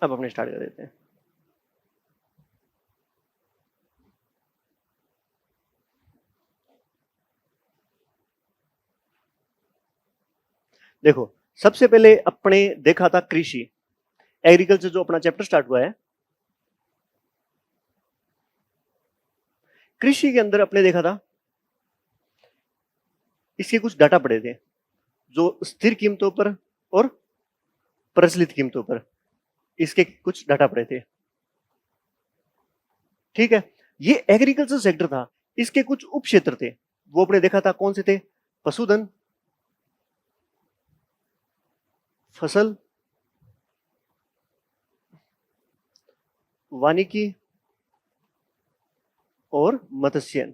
अब अपने स्टार्ट कर देते हैं। देखो, सबसे पहले अपने देखा था कृषि, एग्रीकल्चर जो अपना चैप्टर स्टार्ट हुआ है, कृषि के अंदर अपने देखा था इसके कुछ डाटा पड़े थे जो स्थिर कीमतों पर और प्रचलित कीमतों पर इसके कुछ डाटा पड़े थे। ठीक है, ये एग्रीकल्चर सेक्टर था, इसके कुछ उप क्षेत्र थे, वो अपने देखा था कौन से थे? पशुधन, फसल, वानिकी और मत्स्यन।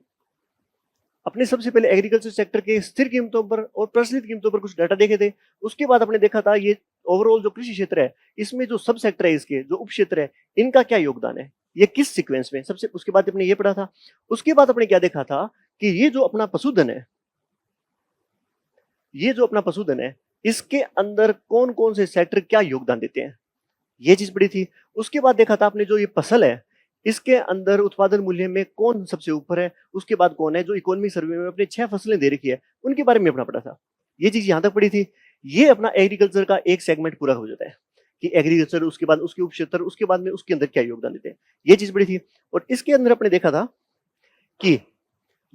अपने सबसे पहले एग्रीकल्चर सेक्टर के स्थिर कीमतों पर और प्रचलित कीमतों पर कुछ डाटा देखे थे। उसके बाद अपने देखा था ये ओवरऑल जो कृषि क्षेत्र है, इसमें जो सब सेक्टर है, इसके जो उप क्षेत्र है, इनका क्या योगदान है, ये किस सीक्वेंस में, सबसे उसके बाद अपने ये पढ़ा था। उसके बाद अपने क्या देखा था कि ये जो अपना पशुधन है, ये जो अपना पशुधन है, इसके अंदर कौन कौन से सेक्टर क्या योगदान देते हैं, ये चीज पड़ी थी। उसके बाद देखा था आपने जो ये फसल है, इसके अंदर उत्पादन मूल्य में कौन सबसे ऊपर है, उसके बाद कौन है जो इकोनॉमिक सर्वे में अपने 6 फसलें दे रखी है, उनके बारे में अपना पढ़ा था। ये चीज यहां तक पड़ी थी। ये अपना एग्रीकल्चर का एक सेगमेंट पूरा हो जाता है कि एग्रीकल्चर, उसके बाद उसके उप क्षेत्र, उसके बाद में उसके अंदर क्या योगदान देते हैं, ये चीज पड़ी थी। और इसके अंदर अपने देखा था कि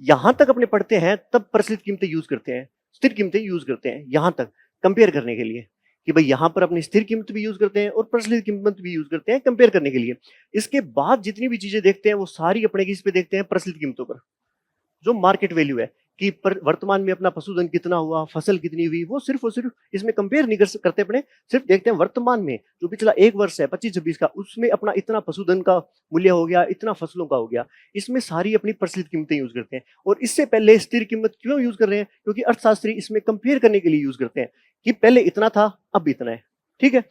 यहां तक अपने पढ़ते हैं तब प्रचलित कीमतें यूज करते हैं, स्थिर कीमतें यूज करते हैं यहां तक कंपेयर करने के लिए, कि भाई यहां पर अपनी स्थिर कीमत भी यूज करते हैं और प्रचलित कीमत भी यूज करते हैं कंपेयर करने के लिए। इसके बाद जितनी भी चीजें देखते हैं वो सारी अपने किस पे देखते हैं? प्रचलित कीमतों पर, जो मार्केट वैल्यू है कि वर्तमान में अपना पशुधन कितना हुआ, फसल कितनी हुई, वो सिर्फ और सिर्फ इसमें कंपेयर नहीं करते अपने, सिर्फ देखते हैं वर्तमान में जो पिछला एक वर्ष है 25-26 का, उसमें अपना इतना पशुधन का मूल्य हो गया, इतना फसलों का हो गया। इसमें सारी अपनी प्रचलित कीमतें यूज करते हैं। और इससे पहले स्थिर कीमत क्यों यूज कर रहे हैं? क्योंकि अर्थशास्त्री इसमें कंपेयर करने के लिए यूज करते हैं कि पहले इतना था, अब इतना है। ठीक है,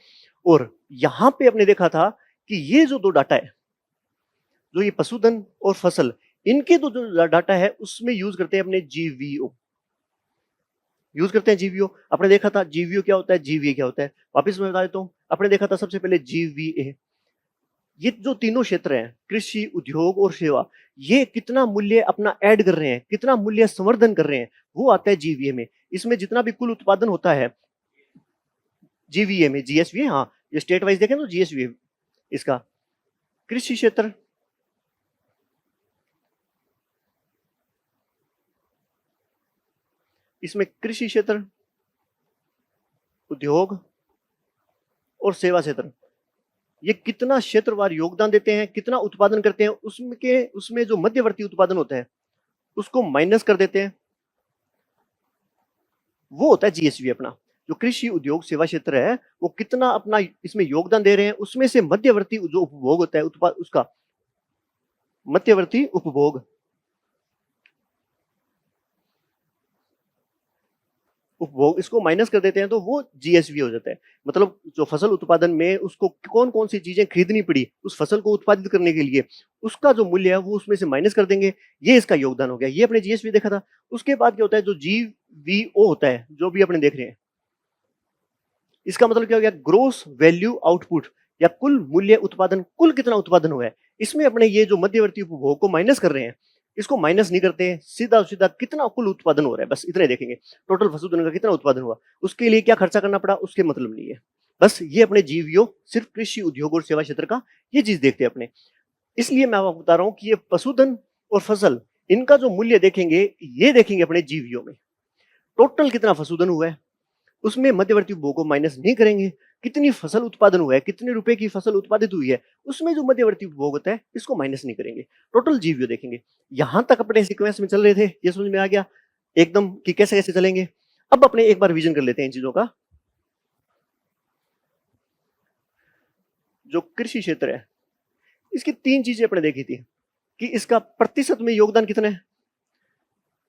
और यहां पे अपने देखा था कि ये जो दो डाटा है, जो ये पशुधन और फसल, इनके तो जो डाटा है उसमें यूज करते हैं अपने जीवीओ, यूज करते हैं जीवीओ। आपने देखा था जीवीओ क्या होता है, जीवीए क्या होता है, वापस मैं बता देता हूं। आपने देखा था सबसे पहले जीवीए, ये जो तीनों क्षेत्र हैं, कृषि, उद्योग और सेवा, ये कितना मूल्य अपना ऐड कर रहे हैं, कितना मूल्य संवर्धन कर रहे हैं, वो आता है जीवीए में। इसमें जितना भी कुल उत्पादन होता है जीवीए में, जीएसवीए, हाँ, ये स्टेट वाइज देखें तो जीएसवीए इसका। कृषि क्षेत्र, इसमें कृषि क्षेत्र, उद्योग और सेवा क्षेत्र, ये कितना क्षेत्रवार योगदान देते हैं, कितना उत्पादन करते हैं, उसमें जो मध्यवर्ती उत्पादन होता है उसको माइनस कर देते हैं, वो होता है जीएसवी अपना। जो कृषि, उद्योग, सेवा क्षेत्र है, वो कितना अपना इसमें योगदान दे रहे हैं, उसमें से मध्यवर्ती जो उपभोग होता है उत्पाद, उसका मध्यवर्ती उपभोग, उपभोग इसको माइनस कर देते हैं तो वो जीएसवी हो जाता है। मतलब जो फसल उत्पादन में उसको कौन कौन सी चीजें खरीदनी पड़ी उस फसल को उत्पादित करने के लिए, उसका जो मूल्य है वो उसमें से माइनस कर देंगे, ये इसका योगदान हो गया। ये अपने जीएसवी देखा था। उसके बाद क्या होता है, जो जीवीओ होता है, जो भी अपने देख रहे हैं, इसका मतलब क्या हो गया? ग्रोस वैल्यू आउटपुट, या कुल मूल्य उत्पादन, कुल कितना उत्पादन हुआ है। इसमें अपने ये जो मध्यवर्ती उपभोग को माइनस कर रहे हैं, इसको माइनस नहीं करते हैं, सीधा सीधा कितना कुल उत्पादन हो रहा है, बस इतना ही देखेंगे। टोटल पशुधन का कितना उत्पादन हुआ, उसके लिए क्या खर्चा करना पड़ा, उसके मतलब नहीं है। बस ये अपने जीवीओ सिर्फ कृषि, उद्योग और सेवा क्षेत्र का ये चीज देखते हैं अपने। इसलिए मैं आपको बता रहा हूं कि ये पशुधन और फसल, इनका जो मूल्य देखेंगे, ये देखेंगे अपने जीवीओ में, टोटल कितना पशुधन हुआ है, उसमें मध्यवर्ती उपभोग को माइनस नहीं करेंगे। कितनी फसल उत्पादन हुआ है, कितने रुपए की फसल उत्पादित हुई है, उसमें जो मध्यवर्ती उपभोग होता है इसको माइनस नहीं करेंगे, टोटल जीवीओ देखेंगे। यहां तक अपने सीक्वेंस में चल रहे थे, ये समझ में आ गया एकदम कि कैसे कैसे चलेंगे। अब अपने एक बार विजन कर लेते हैं इन चीजों का। जो कृषि क्षेत्र है, इसकी 3 चीजें अपने देखी थी कि इसका प्रतिशत में योगदान कितना है,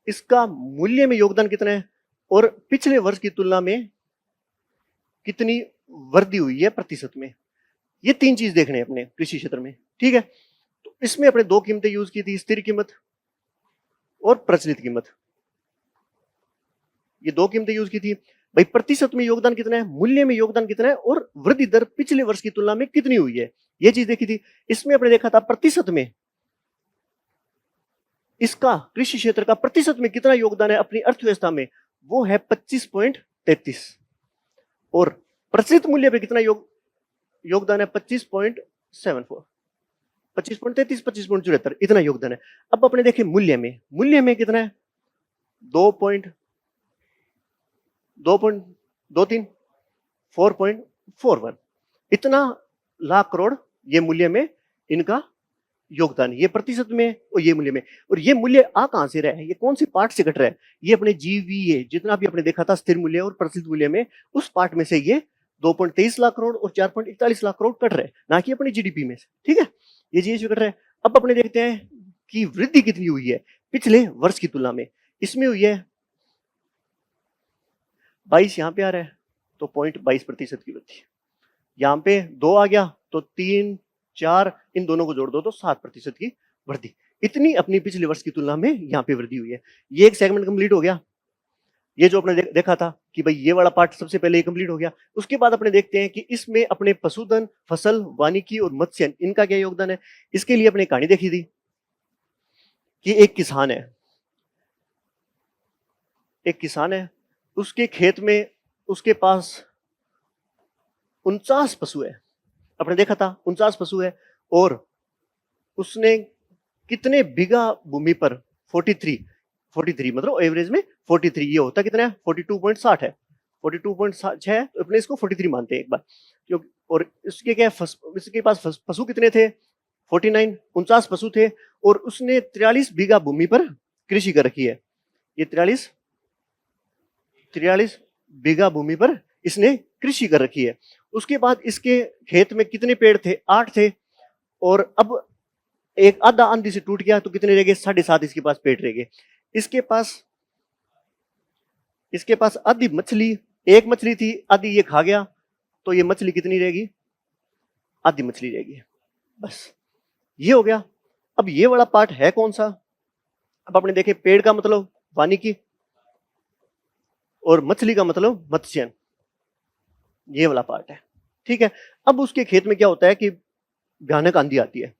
इसका मूल्य में योगदान कितना है, और पिछले वर्ष की तुलना में कितनी वृद्धि हुई है प्रतिशत में। ये 3 चीज देखने हैं अपने कृषि क्षेत्र में। ठीक है, तो इसमें अपने 2 कीमतें यूज की थी, स्थिर कीमत और प्रचलित कीमत। ये 2 कीमतें यूज की थी। भाई प्रतिशत में योगदान कितना है, मूल्य में योगदान कितना है, और वृद्धि दर पिछले वर्ष की तुलना में कितनी हुई है, ये चीज देखी थी। इसमें आपने देखा था प्रतिशत में, इसका कृषि क्षेत्र का प्रतिशत में कितना योगदान है अपनी अर्थव्यवस्था में, वो है 25.33, और प्रचलित मूल्य पे कितना योगदान है 25.74, 25.33, 25.74, इतना योगदान है। अब अपने देखें मूल्य में कितना है 2.23, 4.41, इतना लाख करोड़ ये मूल्य में इनका योगदान, ये प्रतिशत में और ये मूल्य में। और ये मूल्य आ कहां से रहा है, ये कौन सी पार्ट से घट रहा है, ये अपने जीवीए जितना भी आपने देखा था स्थिर मूल्य और प्रचलित मूल्य में, उस पार्ट में से ये 2.23 लाख करोड़ और 4.41 लाख करोड़ कट रहे हैं, ना कि अपनी जीडीपी में से। ठीक है, ये चीज कट रहा है। अब अपने देखते हैं कि वृद्धि कितनी हुई है पिछले वर्ष की तुलना में। इसमें हुई है 22, यहां पे आ रहा है तो 0.22% की वृद्धि, यहां पे 2 आ गया तो 3, 4, इन दोनों को जोड़ दो तो 7% की वृद्धि, इतनी अपनी पिछले वर्ष की तुलना में यहां पे वृद्धि हुई है। ये एक सेगमेंट कंप्लीट हो गया। ये जो अपने देखा था कि भाई ये वाला पार्ट सबसे पहले कंप्लीट हो गया। उसके बाद अपने देखते हैं कि इसमें अपने पशुधन, फसल, वानिकी और मत्स्य, इनका क्या योगदान है। इसके लिए अपने कहानी देखी थी कि एक किसान है, उसके खेत में उसके पास 49 पशु है, अपने देखा था 49 पशु है, और उसने कितने बीघा भूमि पर 43 मतलब एवरेज में 43, ये होता कितना है 42.60 है, 42.6 है, तो अपने इसको 43 मानते हैं एक बार, क्योंकि और इसके क्या इसके पास पशु कितने थे 49, 49 पशु थे, और उसने 43 बीघा भूमि पर कृषि कर रखी है। ये 43 बीघा भूमि पर इसने कृषि कर रखी है। उसके बाद इसके खेत में कितने पेड़ थे, 8 थे, और अब एक आधा आंधी से टूट गया तो कितने रह गए, 7.5 इसके पास पेड़ रह गए। इसके पास आधी मछली, एक मछली थी, आधी ये खा गया, तो ये मछली कितनी रहेगी, आधी मछली रहेगी, बस ये हो गया। अब ये वाला पार्ट है कौन सा, अब आपने देखे पेड़ का मतलब वानिकी और मछली का मतलब मत्स्यन, ये वाला पार्ट है। ठीक है, अब उसके खेत में क्या होता है कि भयानक आंधी आती है,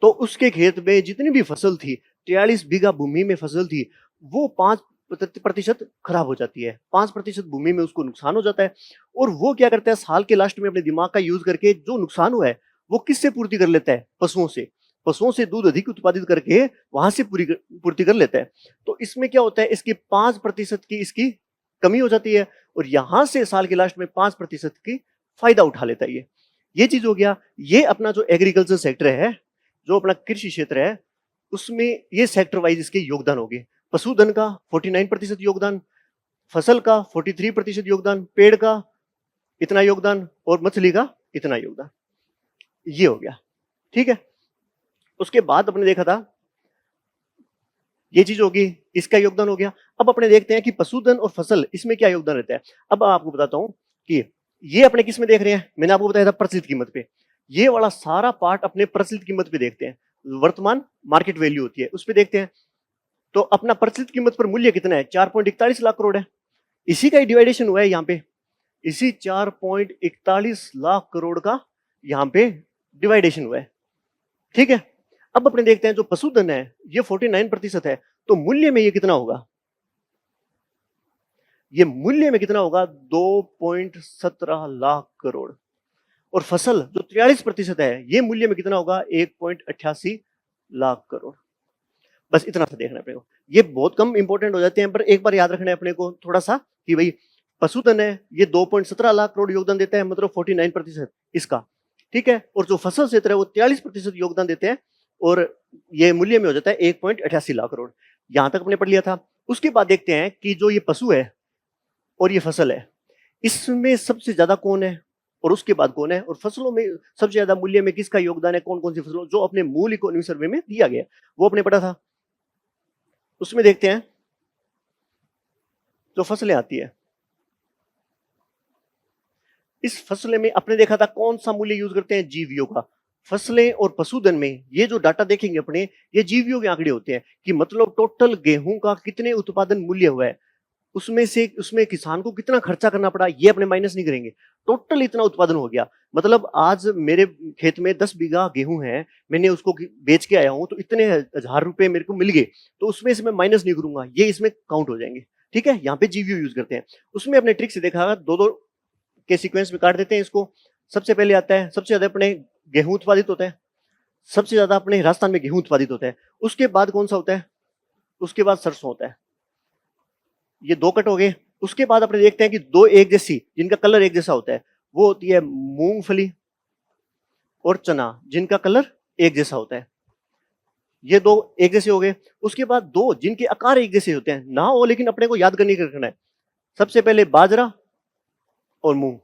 तो उसके खेत में जितनी भी फसल थी, 43 बीघा भूमि में फसल थी, वो 5% खराब हो जाती है, 5% भूमि में उसको नुकसान हो जाता है। और वो क्या करता है, साल के लास्ट में अपने दिमाग का यूज करके जो नुकसान हुआ है वो किससे पूर्ति कर लेता है, पशुओं से दूध अधिक उत्पादित करके वहां से पूर्ति कर लेता है। तो इसमें क्या होता है, इसकी 5% की इसकी कमी हो जाती है, और यहां से साल के लास्ट में 5% की फायदा उठा लेता है। ये चीज हो गया। ये अपना जो एग्रीकल्चर सेक्टर है, जो अपना कृषि क्षेत्र है, उसमें ये सेक्टर वाइज इसके योगदान हो गए। पशुधन का 49% योगदान, फसल का 43% योगदान, पेड़ का इतना योगदान, और मछली का इतना योगदान, ये हो गया। ठीक है, उसके बाद अपने देखा था ये चीज होगी, इसका योगदान हो गया। अब अपने देखते हैं कि पशुधन और फसल, इसमें क्या योगदान रहता है। अब आपको बताता हूं कि ये अपने किस में देख रहे हैं, मैंने आपको बताया था प्रचलित कीमत पे, ये वाला सारा पार्ट अपने प्रचलित कीमत पे देखते हैं, वर्तमान मार्केट वैल्यू होती है उस पे देखते हैं। तो अपना प्रचलित कीमत पर मूल्य कितना है, 4.41 लाख करोड़ है, इसी का ही डिवाइडेशन हुआ है यहाँ पे, इसी 4.41 लाख करोड़ का यहाँ पे डिवाइडेशन हुआ है। ठीक है, अब अपने देखते हैं जो पशुधन है ये 49% है, तो मूल्य में ये कितना होगा, ये मूल्य में कितना होगा 2.17 लाख करोड़, और फसल जो 43% है ये मूल्य में कितना होगा 1.88 लाख करोड़। बस इतना सा देखना पड़ेगा, ये बहुत कम इंपॉर्टेंट हो जाते हैं, पर एक बार याद रखना है अपने को थोड़ा सा कि भाई पशुधन है ये 2.17 लाख करोड़ योगदान देता है, मतलब 49% इसका। ठीक है, और जो फसल क्षेत्र है वो 43% योगदान देते हैं, और ये मूल्य में हो जाता है 1.88 लाख करोड़। यहां तक अपने पढ़ लिया था। उसके बाद देखते हैं कि जो ये पशु है और ये फसल है, इसमें सबसे ज्यादा कौन है और उसके बाद कौन है, और फसलों में सबसे ज्यादा मूल्य में किसका योगदान है, कौन कौन सी फसलों, जो अपने मूल इकोनॉमी सर्वे में दिया गया वो अपने पढ़ा था। उसमें देखते हैं जो फसलें आती है, इस फसलें में अपने देखा था कौन सा मूल्य यूज करते हैं, जीवीओ का। फसलें और पशुधन में ये जो डाटा देखेंगे अपने, ये जीवीओ के आंकड़े होते हैं कि मतलब टोटल गेहूं का कितने उत्पादन मूल्य हुआ है, उसमें किसान को कितना खर्चा करना पड़ा ये अपने माइनस नहीं करेंगे, टोटल इतना उत्पादन हो गया। मतलब आज मेरे खेत में 10 बीघा गेहूं है, मैंने उसको बेच के आया हूं तो इतने हजार रुपए मेरे को मिल गए, तो उसमें से मैं माइनस नहीं करूंगा, ये इसमें काउंट हो जाएंगे। ठीक है, यहाँ पे जीवीओ यूज करते हैं। उसमें अपने ट्रिक से देखा, दो दो के सीक्वेंस में काट देते हैं इसको। सबसे पहले आता है, सबसे ज्यादा अपने गेहूं उत्पादित होता है, सबसे ज्यादा अपने राजस्थान में गेहूं उत्पादित होता है। उसके बाद कौन सा होता है? उसके बाद सरसों होता है। ये दो कट हो गए। उसके बाद अपने देखते हैं कि दो एक जैसी, जिनका कलर एक जैसा होता है, वो होती है मूंगफली और चना, जिनका कलर एक जैसा होता है। ये दो एक जैसे हो गए। उसके बाद दो जिनके आकार एक जैसे होते हैं ना हो, लेकिन अपने को याद करने का रखना है। सबसे पहले बाजरा और मूंग,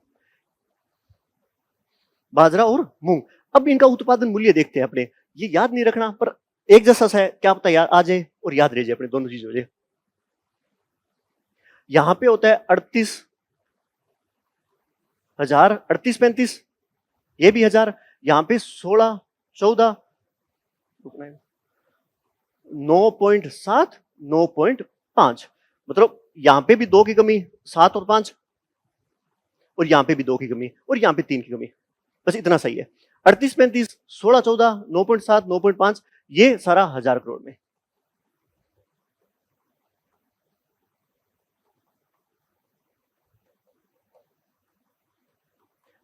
बाजरा और मूंग। अब इनका उत्पादन मूल्य देखते हैं अपने, ये याद नहीं रखना पर एक जैसा सा है, क्या पता याद आ जाए और याद रह जाए अपने दोनों चीज हो जाए। यहां पे होता है 38,000, 38-35, ये भी हजार। यहां पे 16, 14, 9.7, 9.5, मतलब यहां पे भी दो की कमी, 7 और 5, और यहां पे भी दो की कमी, और यहां पे 3 की कमी। बस इतना सही है। 38-35, 16-14, 9.7, 9.5, ये सारा 1000 करोड़ में।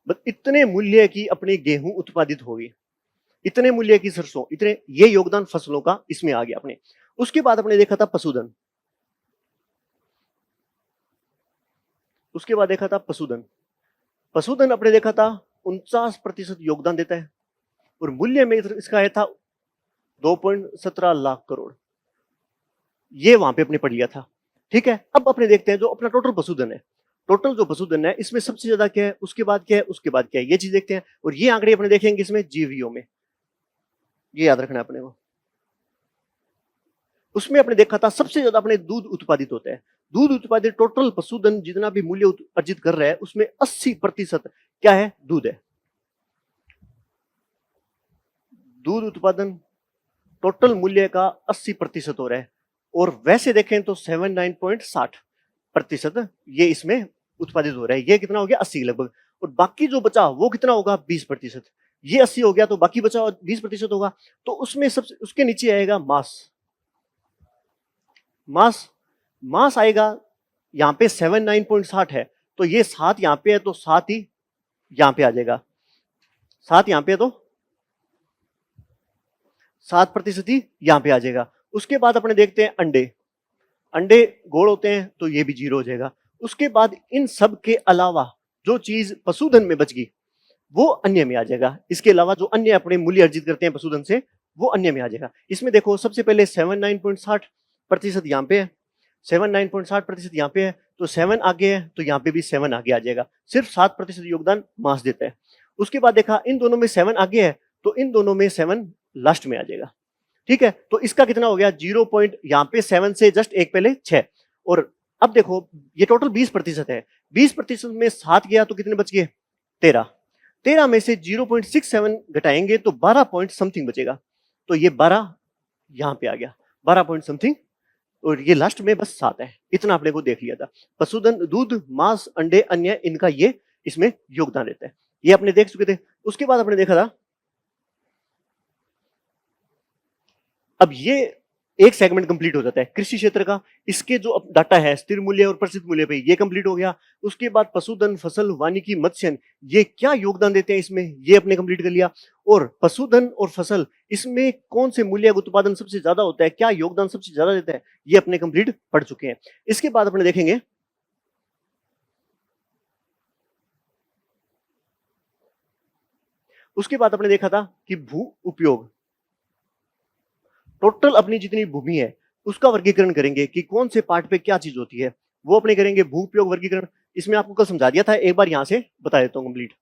बस इतने मूल्य की अपनी गेहूं उत्पादित होगी, इतने मूल्य की सरसों, इतने, ये योगदान फसलों का इसमें आ गया अपने। उसके बाद अपने देखा था पशुधन। उसके बाद देखा था पशुधन। पशुधन अपने देखा था 49% योगदान देता है, और मूल्य में इसका है था 2.17 लाख करोड़। ये वहां पे अपने पढ़ लिया था। ठीक है, अब अपने देखते हैं जो अपना टोटल पशुधन है। टोटल जो पशुधन है इसमें सबसे ज्यादा क्या है, उसके बाद क्या है, उसके बाद क्या है, ये चीज देखते हैं। और ये आंकड़े अपने देखेंगे इसमें जीवीओ में, ये याद रखना है अपने को। उसमें अपने देखा था सबसे ज्यादा अपने दूध उत्पादित होता है। दूध उत्पादित टोटल पशुधन जितना भी मूल्य अर्जित कर रहा है उसमें 80% क्या है, दूध है। दूध उत्पादन टोटल मूल्य का 80% हो रहा है। और वैसे देखें तो 79.60% ये इसमें उत्पादित हो रहा है। ये कितना हो गया, 80 लगभग। और बाकी जो बचा वो कितना होगा, 20%। ये 80 हो गया तो बाकी बचा 20% होगा। तो उसमें सबसे उसके नीचे आएगा मांस। मास मास आएगा, यहां पे 79.60 है, तो ये 7 यहां पे है तो 7 ही यहां पे आ जाएगा। 7 यहां पे है तो 7% ही यहां पे आ जाएगा। उसके बाद अपने देखते हैं अंडे। अंडे गोल होते हैं तो ये भी 0 हो जाएगा। उसके बाद इन सब के अलावा जो चीज पशुधन में बच गई वो अन्य में आ जाएगा। इसके अलावा जो अन्य अपने मूल्य अर्जित करते हैं पशुधन से, वो अन्य में आ जाएगा। इसमें देखो सबसे पहले 79.60% यहाँ पे है, 79.60% यहाँ पे है, तो 7 आगे है तो यहाँ पे भी 7 आगे आ जाएगा। सिर्फ 7% योगदान मास देता है। उसके बाद देखा इन दोनों में 7 आगे है तो इन दोनों में 7 लास्ट में आ जाएगा। ठीक है, तो इसका कितना हो गया, 0 पॉइंट, यहाँ पे 7 से जस्ट एक पहले 6। और अब देखो ये टोटल 20% है, 20% में 7 गया तो कितने बच गए, 13। 13 में से 0.67 घटाएंगे तो 12 पॉइंट समथिंग बचेगा। तो ये 12 यहां पे आ गया, 12 पॉइंट समथिंग। और ये लास्ट में बस 7 है। इतना आपने को देख लिया था। पशुधन, दूध, मांस, अंडे, अन्य, इनका ये इसमें योगदान रहता है। ये अपने देख चुके थे। उसके बाद अपने देखा था, अब ये एक सेगमेंट कंप्लीट हो जाता है कृषि क्षेत्र का। इसके जो डाटा है स्थिर मूल्य और प्रसिद्ध मूल्य पे, ये कंप्लीट हो गया। उसके बाद पशुधन, फसल, वानिकी, मत्स्य, ये क्या योगदान देते हैं इसमें, ये अपने कंप्लीट कर लिया। और पशुधन और फसल, इसमें कौन से मूल्य उत्पादन सबसे ज्यादा होता है, क्या योगदान सबसे ज्यादा देता है, ये अपने कंप्लीट पढ़ चुके हैं। इसके बाद अपने देखेंगे उसके बाद अपने देखा था कि भू उपयोग, टोटल अपनी जितनी भूमि है उसका वर्गीकरण करेंगे कि कौन से पार्ट पे क्या चीज होती है, वो अपने करेंगे भू उपयोग वर्गीकरण। इसमें आपको कल समझा दिया था, एक बार यहां से बता देता हूं कंप्लीट।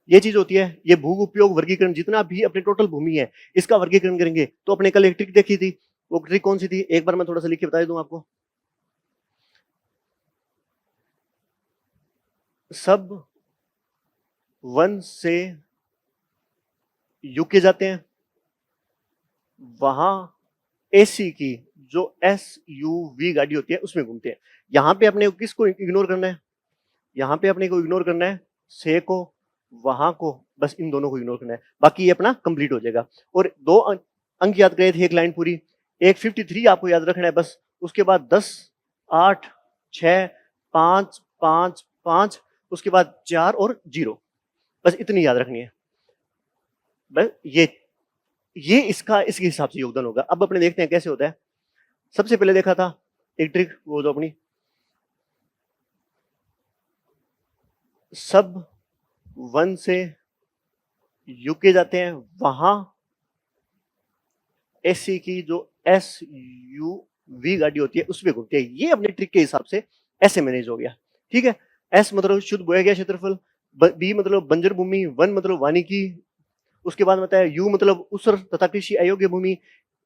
ये चीज होती है, ये भू उपयोग वर्गीकरण, जितना भी अपने टोटल भूमि है इसका वर्गीकरण करेंगे। तो अपने कल एक ट्रिक देखी थी, वो ट्रिक कौन सी थी, एक बार मैं थोड़ा सा लिख के बता दूं आपको। सब वन से यूके जाते हैं, वहां एसी की जो एसयूवी गाड़ी होती है उसमें घूमते हैं। यहाँ पे अपने को किसको इग्नोर करना है? यहाँ पे अपने को इग्नोर करना है से को, वहां को, बस इन दोनों को इग्नोर करना है, बाकी ये अपना कंप्लीट हो जाएगा। और दो अंक याद करे थे, एक लाइन पूरी, एक 53 आपको याद रखना है बस। उसके बाद 10, 8, 6, 5, 5, 5, उसके बाद 4 और 0, बस इतनी याद रखनी है। बस ये इसके हिसाब से योगदान होगा। अब अपने देखते हैं कैसे होता है। सबसे पहले देखा था एक ट्रिक, वो जो अपनी सब 1 से यूके जाते हैं, वहां एससी की जो एसयूवी गाड़ी होती है उसमें घूमते हैं। ये अपने ट्रिक के हिसाब से ऐसे मैनेज हो गया। ठीक है, एस मतलब शुद्ध बोया गया क्षेत्रफल, बी मतलब बंजर भूमि, 1 मतलब वानिकी, उसके बाद बताया यू मतलब उसर तथा कृषि अयोग्य भूमि,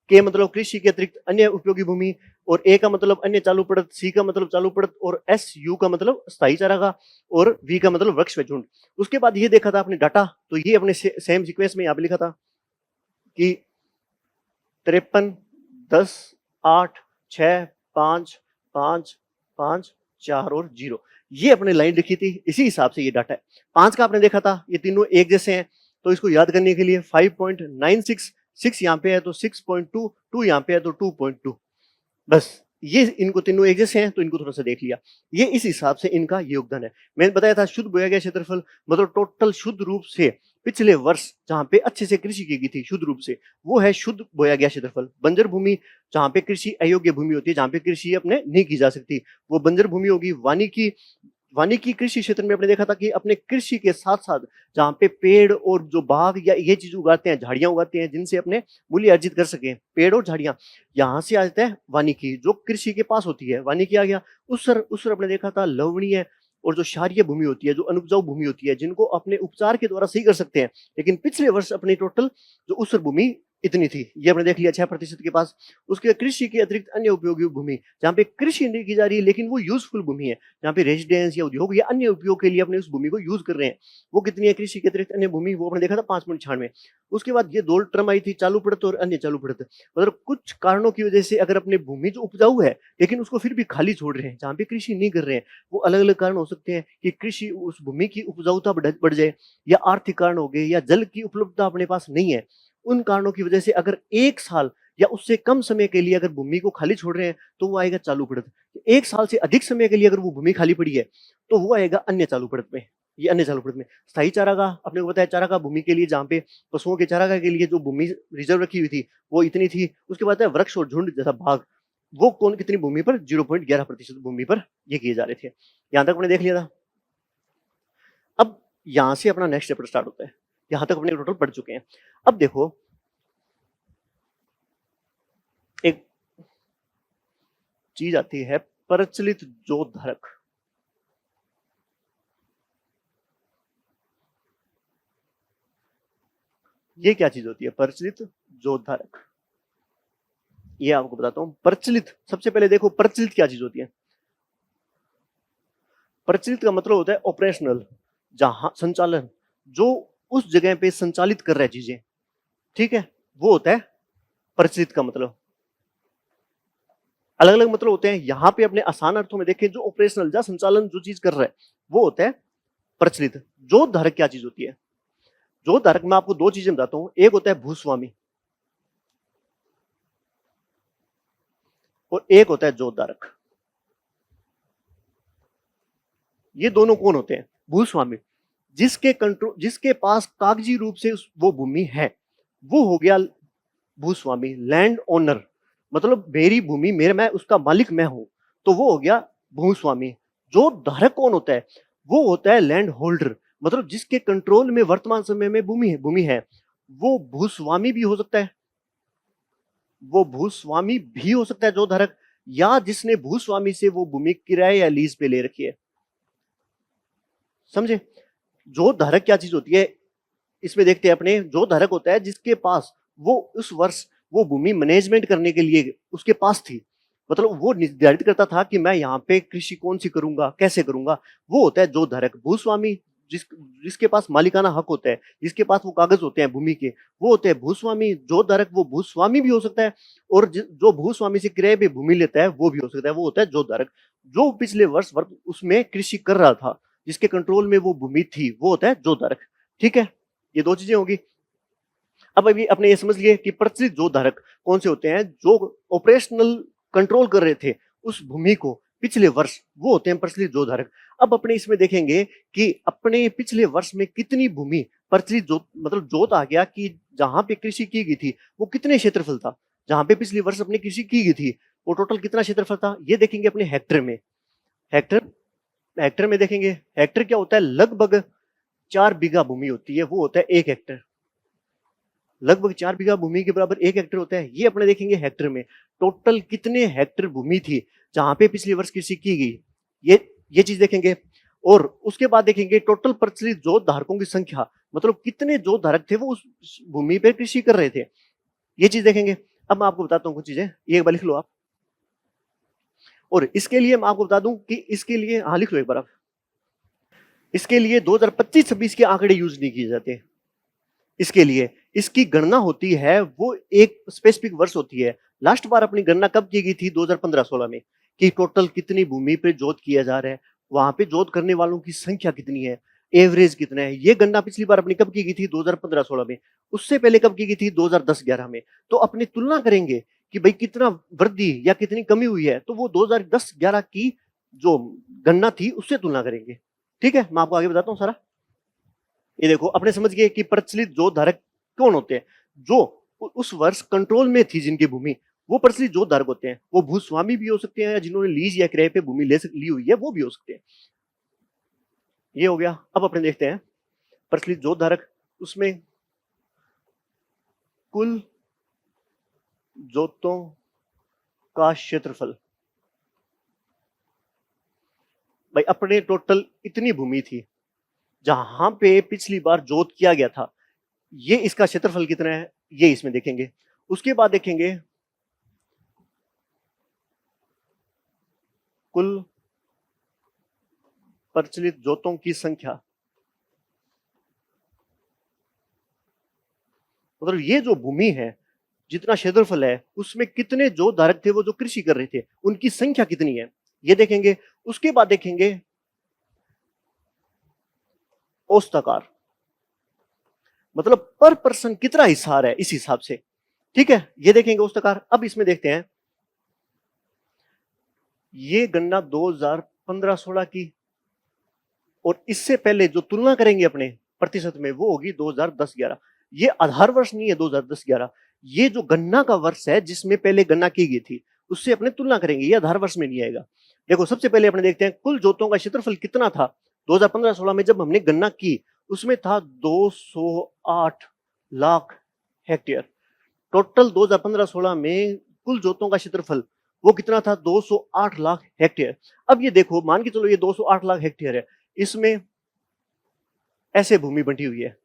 के मतलब कृषि के अतिरिक्त अन्य उपयोगी भूमि, और ए का मतलब अन्य चालू पड़त, सी का मतलब चालू पड़त, और एस यू का मतलब स्थायी चारागाह, और वी का मतलब वृक्ष व झुंड। उसके बाद ये देखा था आपने डाटा, तो ये अपने सेम सीक्वेंस में यहाँ पे लिखा था कि 53, 10, 8, 6, 5, 5, 5, 4 और 0, ये अपने लाइन लिखी थी, इसी हिसाब से ये डाटा है। 5 का आपने देखा था, ये तीनों एक जैसे हैं, तो इसको याद करने के लिए 5.96, 6 यहाँ पे है तो 6.2, 2 यहाँ पे है तो 2.2, बस ये इनको तीनों एक जैसे हैं तो इनको थोड़ा सा देख लिया। ये इस हिसाब से इनका योगदान है। मैंने बताया था शुद्ध बोया गया क्षेत्रफल मतलब टोटल शुद्ध रूप से पिछले वर्ष जहां पे अच्छे से कृषि की गई थी शुद्ध रूप से, वो है शुद्ध बोया गया क्षेत्रफल। बंजर भूमि जहां पे कृषि अयोग्य भूमि होती है, जहां पे कृषि अपने नहीं की जा सकती, वो बंजर भूमि होगी। वानिकी कृषि क्षेत्र में आपने देखा था कि अपने कृषि के साथ साथ जहां पे पेड़ और जो बाग या ये चीज उगाते हैं, झाड़ियां उगाते हैं जिनसे अपने मूल्य अर्जित कर सके, पेड़ और झाड़ियां, यहां से आ जाता है वानिकी जो कृषि के पास होती है। वानिकी आ गया। उसर अपने देखा था लवणीय और जो क्षारीय भूमि होती है, जो अनुपजाऊ भूमि होती है, जिनको अपने उपचार के द्वारा सही कर सकते हैं। लेकिन पिछले वर्ष अपनी टोटल जो उसर भूमि इतनी थी, ये हमने देख लिया 6% के पास। उसके कृषि के अतिरिक्त अन्य उपयोगी भूमि, जहां पे कृषि नहीं की जा रही है लेकिन वो यूजफुल भूमि है, जहां पे रेजिडेंस या उद्योग या अन्य उपयोग के लिए अपने उस भूमि को यूज कर रहे हैं, वो कितनी है कृषि के अतिरिक्त अन्य भूमि, वो हमने देखा था 5.96। उसके बाद ये 2 टर्म आई थी, चालू पड़त और अन्य चालू पड़त। मतलब कुछ कारणों की वजह से अगर अपने भूमि जो उपजाऊ है लेकिन उसको फिर भी खाली छोड़ रहे हैं, जहां पे कृषि नहीं कर रहे हैं, वो अलग अलग कारण हो सकते हैं कि कृषि उस भूमि की उपजाऊता बढ़ जाए, या आर्थिक कारण हो गए, या जल की उपलब्धता अपने पास नहीं है। उन कारणों की वजह से अगर 1 साल या उससे कम समय के लिए अगर भूमि को खाली छोड़ रहे हैं तो वो आएगा चालू पड़त। 1 साल से अधिक समय के लिए अगर वो भूमि खाली पड़ी है तो वो आएगा अन्य चालू पड़त में। ये अन्य चालू पड़त में स्थायी चारागाह, अपने को बताया चारागाह भूमि के लिए, जहां पे पशुओं के चारागाह के लिए जो भूमि रिजर्व रखी हुई थी वो इतनी थी। उसके बाद है वृक्ष और झुंड जैसा भाग, वो कौन कितनी भूमि पर, 0.11% भूमि पर ये किए जा रहे थे। यहां तक अपने देख लिया था। अब यहां से अपना नेक्स्ट चैप्टर स्टार्ट होता है। यहां तक अपने टोटल पढ़ चुके हैं। अब देखो एक चीज आती है प्रचलित जोत धारक। ये क्या चीज होती है प्रचलित जोत धारक? ये आपको बताता हूं। प्रचलित, सबसे पहले देखो प्रचलित क्या चीज होती है। प्रचलित का मतलब होता है ऑपरेशनल, जहां संचालन, जो उस जगह पे संचालित कर रहा है चीजें, ठीक है, वो होता है प्रचलित का मतलब। अलग अलग मतलब होते हैं। यहां पे अपने आसान अर्थों में देखें, जो ऑपरेशनल या संचालन जो चीज कर रहा है वो होता है प्रचलित। जोत धारक क्या चीज होती है? जोत धारक में आपको 2 चीजें बताता हूं। एक होता है भूस्वामी और एक होता है जोत धारक। ये दोनों कौन होते हैं? भूस्वामी, जिसके पास कागजी रूप से वो भूमि है, वो हो गया भूस्वामी, लैंड ओनर। मतलब मेरी भूमि, मेरे, मैं उसका मालिक मैं हूं, तो वो हो गया भूस्वामी। जो धारक कौन होता है? वो होता है लैंड होल्डर, मतलब जिसके कंट्रोल में वर्तमान समय में भूमि है। वो भूस्वामी भी हो सकता है, वो भूस्वामी भी हो सकता है जो धारक, या जिसने भूस्वामी से वो भूमि किराए या लीज पे ले रखी है। समझे? जो धारक क्या चीज होती है इसमें देखते हैं अपने। जो धारक होता है जिसके पास वो उस वर्ष वो भूमि मैनेजमेंट करने के लिए उसके पास थी, मतलब वो निर्धारित करता था कि मैं यहाँ पे कृषि कौन सी करूंगा, कैसे करूंगा, वो होता है जो धारक। भूस्वामी जिसके पास मालिकाना हक होता है, जिसके पास वो कागज होते हैं भूमि के, वो होते हैं भूस्वामी। जोतधारक वो भूस्वामी भी हो सकता है, और जो भूस्वामी से किराए पे भूमि लेता है वो भी हो सकता है, वो होता है जोतधारक। जो पिछले वर्ष उसमें कृषि कर रहा था, जिसके कंट्रोल में वो भूमि थी, वो होता है जोतधारक। ठीक है, ये दो चीजें होगी। अब अभी अपने ये समझ लिए कि प्रचलित जोतधारक कौन से होते हैं, जो ऑपरेशनल कंट्रोल कर रहे थे उस भूमि को पिछले वर्ष, वो होते हैं प्रचलित जोतधारक। अब अपने इसमें देखेंगे कि अपने पिछले वर्ष में कितनी भूमि प्रचलित जोत, मतलब जोत आ गया कि जहां पे कृषि की गई थी वो कितने क्षेत्रफल था, जहां पे पिछली वर्ष अपनी कृषि की गई थी वो टोटल कितना क्षेत्रफल था, ये देखेंगे अपने हेक्टर में। हेक्टर हेक्टर में देखेंगे, हेक्टर क्या होता है, लगभग 4 बीघा भूमि होती है, वो होता है 1 हेक्टर। लगभग 4 बीघा भूमि के बराबर 1 हेक्टर होता है। ये अपने देखेंगे हेक्टर में टोटल कितने हेक्टर भूमि थी जहां पे पिछले वर्ष कृषि की गई, ये चीज देखेंगे। और उसके बाद देखेंगे टोटल प्रचलित जोत धारकों की संख्या, मतलब कितने जोत धारक थे वो उस भूमि पे कृषि कर रहे थे, ये चीज देखेंगे। अब मैं आपको बताता हूँ कुछ चीजें, ये एक बार लिख लो आप। और इसके लिए मैं आपको बता दूं कि इसके लिए, हाँ लिख लो एक बार आप, इसके लिए 2025-26 के आंकड़े यूज नहीं किए जाते। इसके लिए इसकी गणना होती है वो एक स्पेसिफिक वर्ष होती है। लास्ट बार अपनी गणना कब की गई थी, 2015-16 में, कि टोटल कितनी भूमि पे जोत किया जा रहा है, वहां पे जोत करने वालों की संख्या कितनी है, एवरेज कितना है। ये गणना पिछली बार अपनी कब की गई थी, 2015-16 में। उससे पहले कब की गई थी, 2010-11 में। तो अपनी तुलना करेंगे कि भाई कितना वृद्धि या कितनी कमी हुई है, तो वो 2010-11 की जो गणना थी उससे तुलना करेंगे। ठीक है, मैं आपको आगे बताता हूँ सारा। ये देखो, अपने समझ गए कि प्रचलित जोत धारक कौन होते हैं, जो उस वर्ष कंट्रोल में थी जिनकी भूमि, वो प्रचलित जोत धारक होते हैं। वो भूस्वामी भी हो सकते हैं, या जिन्होंने लीज या किराए पे भूमि ली हुई है वो भी हो सकते हैं। ये हो गया। अब अपने देखते हैं प्रचलित जोत धारक, उसमें कुल जोतों का क्षेत्रफल। भाई अपने टोटल इतनी भूमि थी जहां पे पिछली बार जोत किया गया था, ये इसका क्षेत्रफल कितना है ये इसमें देखेंगे। उसके बाद देखेंगे कुल प्रचलित जोतों की संख्या, मतलब ये जो भूमि है, जितना क्षेत्रफल है, उसमें कितने जोत धारक थे वो जो कृषि कर रहे थे, उनकी संख्या कितनी है ये देखेंगे। उसके बाद देखेंगे औसतकार, मतलब पर पर्सन कितना हिस्सा आ रहा है इस हिसाब से। ठीक है, ये देखेंगे औसतकार। अब इसमें देखते हैं, ये गणना 2015-16 की, और इससे पहले जो तुलना करेंगे अपने प्रतिशत में वो होगी 2010-11। ये आधार वर्ष नहीं है 2010-11, ये जो गणना का वर्ष है जिसमें पहले गणना की गई थी उससे अपने तुलना करेंगे, ये आधार वर्ष में नहीं आएगा। देखो, सबसे पहले अपने देखते हैं कुल जोतों का क्षेत्रफल कितना था 2015-16 में जब हमने गणना की, उसमें था 208 लाख हेक्टेयर। टोटल 2015-16 में कुल जोतों का क्षेत्रफल वो कितना था, 208 लाख हेक्टेयर। अब ये देखो, मान के चलो ये 208 लाख हेक्टेयर है, इसमें ऐसे भूमि बंटी हुई है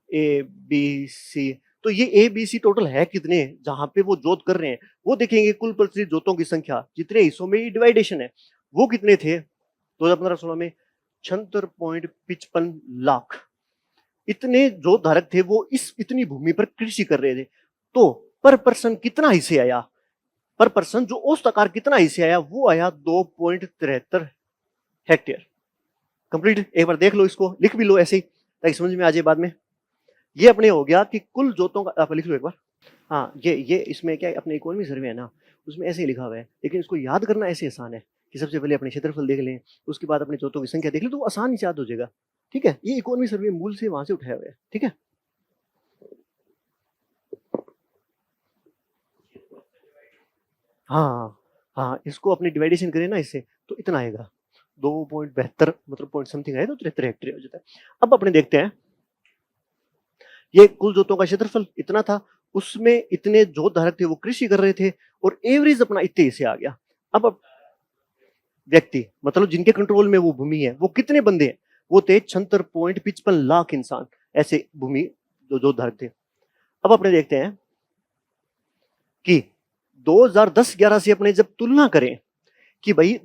ए बी सी, तो ये ए बी सी टोटल है कितने जहां पे वो जोत कर रहे हैं, वो देखेंगे कुल प्रचलित जोतों की संख्या, जितने हिस्सों में ये डिवाइडेशन है वो कितने थे 2015-16 में, 76.55 लाख। इतने जोत धारक थे वो इस इतनी भूमि पर कृषि कर रहे थे। तो पर पर्सन कितना हिस्से आया, पर पर्सन जो औसत कितना हिस्से आया, वो आया 2.73 हेक्टेयर। कंप्लीट। एक बार देख लो, इसको लिख भी लो ऐसे ही ताकि समझ में आ जाए बाद में। ये अपने हो गया कि कुल जोतों का, आप लिख लो एक बार। हाँ, ये इसमें क्या है, अपने इकोनॉमी सर्वे है ना, उसमें ऐसे ही लिखा हुआ है, लेकिन इसको याद करना ऐसे आसान है कि सबसे पहले अपने क्षेत्रफल देख लें, उसके बाद अपने जोतों की संख्या देख लें, तो आसान ही याद हो जाएगा। ठीक है, ये इकोनॉमी सर्वे मूल से वहां से उठाया हुआ है। ठीक है, हाँ हाँ, इसको अपनी डिवाइडेशन करें ना इससे, तो इतना आएगा 2.72, मतलब पॉइंट समथिंग आएगा, तो 73 हेक्टेयर हो जाता है। अब अपने देखते हैं, ये कुल जोतों का क्षेत्रफल इतना था, उसमें इतने जोत धारक थे वो कृषि कर रहे थे, और एवरेज अपना इतने हिस्से आ गया। अब व्यक्ति, मतलब जिनके कंट्रोल में वो भूमि है, वो कितने बंदे हैं, वो थे 76.55 लाख इंसान, ऐसे भूमि जो जोत धारक थे। अब अपने देखते हैं कि 2010-11 से अपने जब तुलना करें कि भाई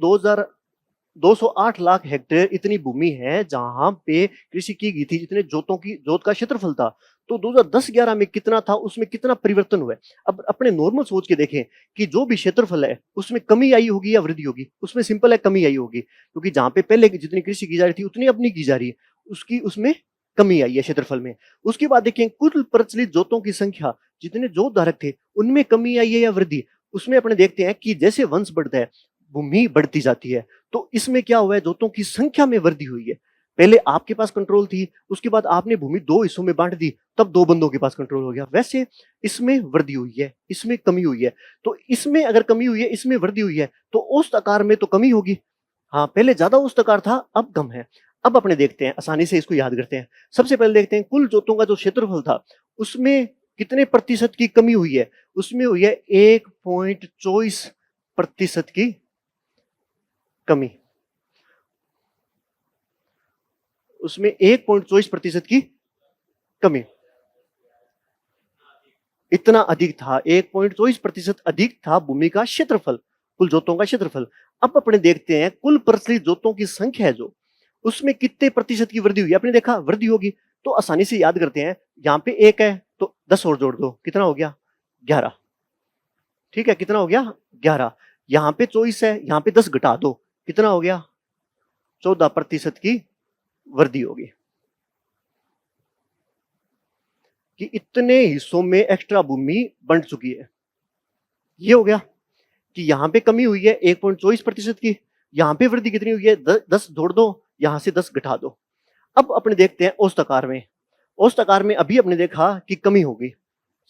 208 लाख हेक्टेयर इतनी भूमि है जहां पे कृषि की गई थी, जितने जोत का क्षेत्रफल था। तो 2010-11 में कितना था, उसमें कितना परिवर्तन हुआ है। अब अपने नॉर्मल सोच के देखें कि जो भी क्षेत्रफल है उसमें कमी आई होगी या वृद्धि होगी। उसमें सिंपल है, कमी आई होगी, क्योंकि जहां पे पहले जितनी कृषि की जा रही थी उतनी अब नहीं की जा रही है, उसकी उसमें कमी आई है क्षेत्रफल में। उसके बाद देखें कुल प्रचलित जोतों की संख्या, जितने जोत धारक थे उनमें कमी आई है या वृद्धि। उसमें अपने देखते हैं कि जैसे वंश बढ़ता है भूमि बढ़ती जाती है, तो इसमें क्या हुआ है, जोतों की संख्या में वृद्धि हुई है। पहले आपके पास कंट्रोल थी, उसके बाद आपने भूमि दो हिस्सों में बांट दी, तब दो बंदों के पास कंट्रोल हो गया। वैसे इसमें वृद्धि हुई है, इसमें कमी हुई है। तो इसमें अगर कमी हुई है, इसमें वृद्धि हुई है, तो औसत आकार में तो कमी होगी। हाँ, पहले ज्यादा औसत आकार था, अब कम है। अब अपने देखते हैं, आसानी से इसको याद करते हैं। सबसे पहले देखते हैं कुल जोतों का जो क्षेत्रफल था उसमें कितने प्रतिशत की कमी हुई है। उसमें हुई है 1.24% की कमी। उसमें 1.24% की कमी। इतना अधिक था, 1.24% अधिक था भूमि का क्षेत्रफल, कुल जोतों का क्षेत्रफल। अब अपने देखते हैं कुल प्रचलित जोतों की संख्या है जो, उसमें कितने प्रतिशत की वृद्धि हुई। आपने देखा वृद्धि होगी तो आसानी से याद करते हैं, यहां पे 1 है तो 10 और जोड़ दो, कितना हो गया 11। ठीक है, कितना हो गया 11। यहां पे 24 है, यहां पे 10 घटा दो, कितना हो गया 14% की वृद्धि होगी। कि इतने हिस्सों में एक्स्ट्रा भूमि बंट चुकी है। ये हो गया कि यहां पे कमी हुई है 1.24% की, यहां पे वृद्धि कितनी हुई है 10 जोड़ दो, यहां से 10 घटा दो। अब अपने देखते हैं औसत आकार में। औसत आकार में अभी अपने देखा कि कमी होगी,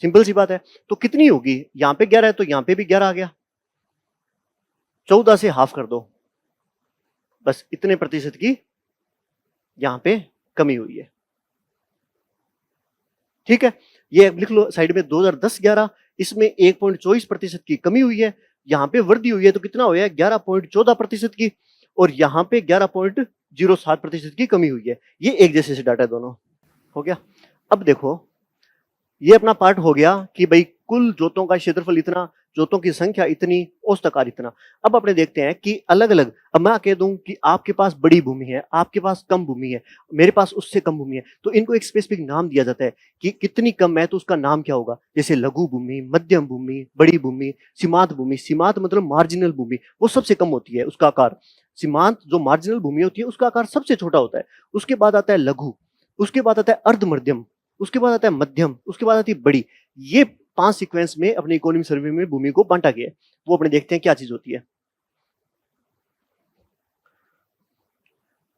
सिंपल सी बात है। तो कितनी होगी, यहां पे 11 है तो यहां पे भी 11 आ गया, 14 से हाफ कर दो, बस इतने प्रतिशत की यहां पे कमी हुई है। ठीक है, ये लिख लो साइड में 2010-11, इसमें 1.24% की कमी हुई है। यहां पे वृद्धि हुई है तो कितना हुआ है 11.14% की, और यहां पे 11.07% की कमी हुई है। ये एक जैसे से डाटा है दोनों, हो गया। अब देखो ये अपना पार्ट हो गया कि भाई कुल जोतों का क्षेत्रफल इतना, जोतों की संख्या इतनी, औसत आकार इतना। अब अपने देखते हैं कि अलग अलग, अब मैं कह दूं कि आपके पास बड़ी भूमि है, आपके पास कम भूमि है, मेरे पास उससे कम भूमि है, तो इनको एक स्पेसिफिक नाम दिया जाता है कि कितनी कम है तो उसका नाम क्या होगा। जैसे लघु भूमि, मध्यम भूमि, बड़ी भूमि, सीमांत भूमि। सीमांत मतलब मार्जिनल भूमि, वो सबसे कम होती है उसका आकार। सीमांत जो मार्जिनल भूमि होती है उसका आकार सबसे छोटा होता है। उसके बाद आता है लघु, उसके बाद आता है अर्ध मध्यम, उसके बाद आता है मध्यम, उसके बाद आती है बड़ी। ये 5 सीक्वेंस में अपने इकोनॉमी सर्वे में भूमि को बांटा गया है। वो अपने देखते हैं क्या चीज होती है।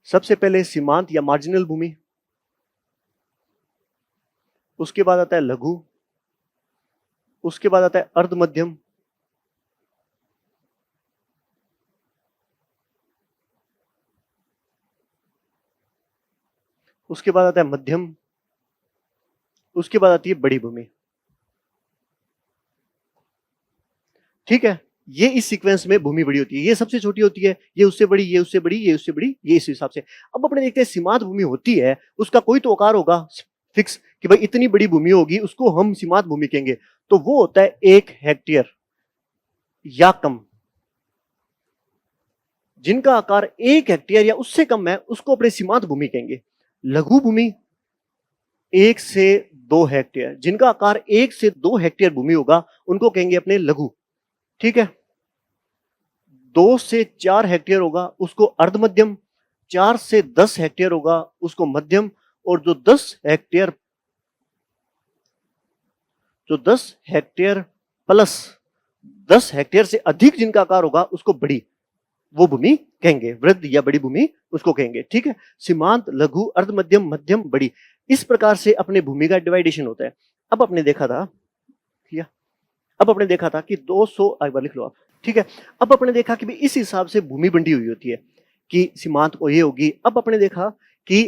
सबसे पहले सीमांत या मार्जिनल भूमि, उसके बाद आता है लघु, उसके बाद आता है अर्ध मध्यम, उसके बाद आता है मध्यम, उसके बाद आती है बड़ी भूमि। ठीक है, ये इस सीक्वेंस में भूमि बड़ी होती है, ये सबसे छोटी होती है, ये उससे बड़ी, ये उससे बड़ी, ये उससे बड़ी, ये इस हिसाब से। अब अपने देखते हैं सीमांत भूमि होती है, उसका कोई तो आकार होगा फिक्स कि भाई इतनी बड़ी भूमि होगी उसको हम सीमांत भूमि कहेंगे। तो वो होता है 1 हेक्टेयर या कम। जिनका आकार 1 हेक्टेयर या उससे कम है उसको अपने सीमांत भूमि कहेंगे। लघु भूमि 1 से 2 हेक्टेयर, जिनका आकार 1 से 2 हेक्टेयर भूमि होगा उनको कहेंगे अपने लघु। ठीक है, 2 से 4 हेक्टेयर होगा उसको अर्ध मध्यम, 4 से 10 हेक्टेयर होगा उसको मध्यम, और जो 10 हेक्टेयर प्लस 10 हेक्टेयर से अधिक जिनका आकार होगा उसको बड़ी, वो भूमि कहेंगे, वृद्ध या बड़ी भूमि उसको कहेंगे। ठीक है, सीमांत, लघु, अर्ध मध्यम, मध्यम, बड़ी, इस प्रकार से अपने भूमि का डिवाइडेशन होता है। अब अपने देखा था अब अपने देखा था कि 200, एक बार लिख लो आप। ठीक है, अब अपने देखा कि इस हिसाब से भूमि बंटी हुई होती है कि सीमांत को ये होगी। अब अपने देखा कि